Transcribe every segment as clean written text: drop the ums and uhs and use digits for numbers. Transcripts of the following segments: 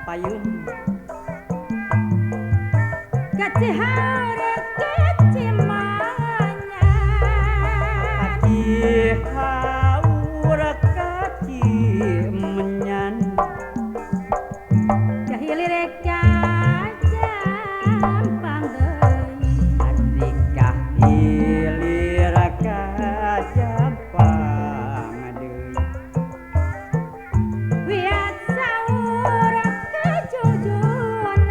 payun Kecih haurek kecih manya kacih haur kacih menyan kahilirek jampang deui adikah hilir kajampang deui wiat saur kejujunan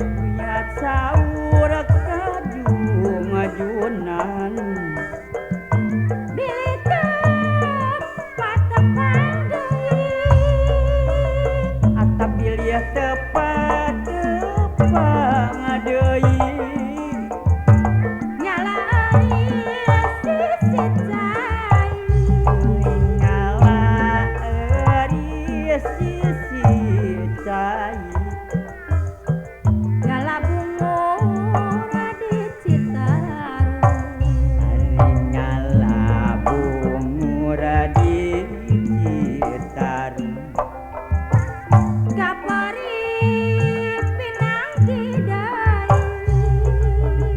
lihat saur kajungajunan bilih teu patepan deui atap bilih tepat tepang deui nyala euy sisi cai ngala euris sisi cai nyala bungur di Citarum ngala bungur di Citarum kapari pinangki deui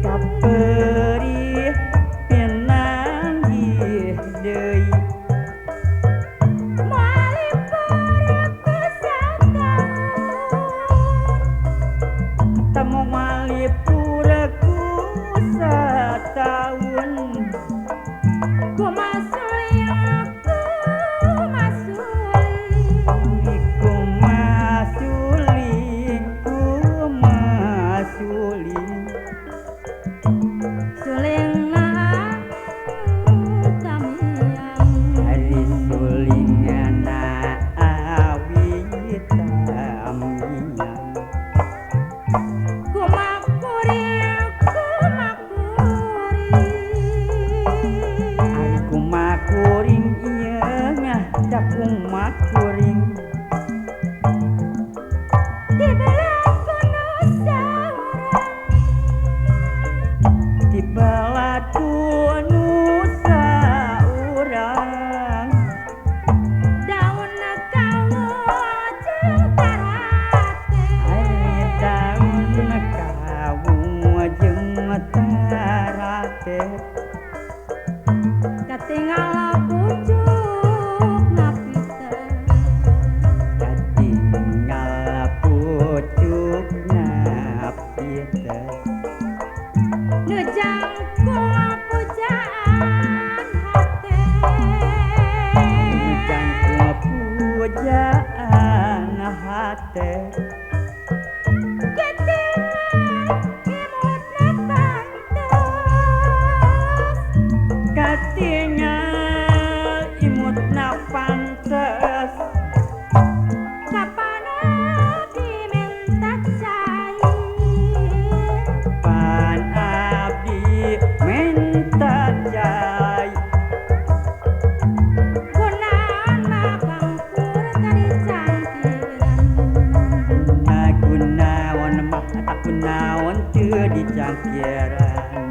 kaperih pinanggih deui moalipur kusataun temu malipur ku sataun kumasuli iku masuli sulingan kamiang hari sulingana awi tamiang kumakuri ari kumakuring ieu ngah kumakuring dibelah kuno saurang di belaku nusa urang daun kawu jeung tarate ari daun kawu jeung tarate katinggal pucuk napiter katinggal pucukna piter nujang kula pujaan hate jangkung pujaan hate ketingan imutna pantes katingal imutna pantes kapana diminta cai pan abdi minta jai kunaon makangkur tadi cangkiran gunawan mah tak gunawan teu dicangkiran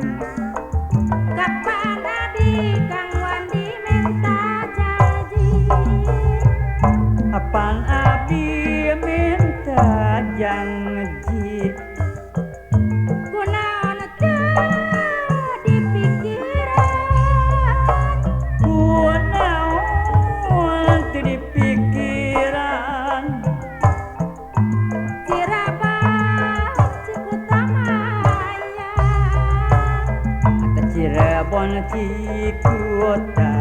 kapana di kang wandi minta janji apal abdi minta janji kunaon teu dipikiran kunaon teu dipikiran Cirabang Cikutamaya Cirebon Cikutama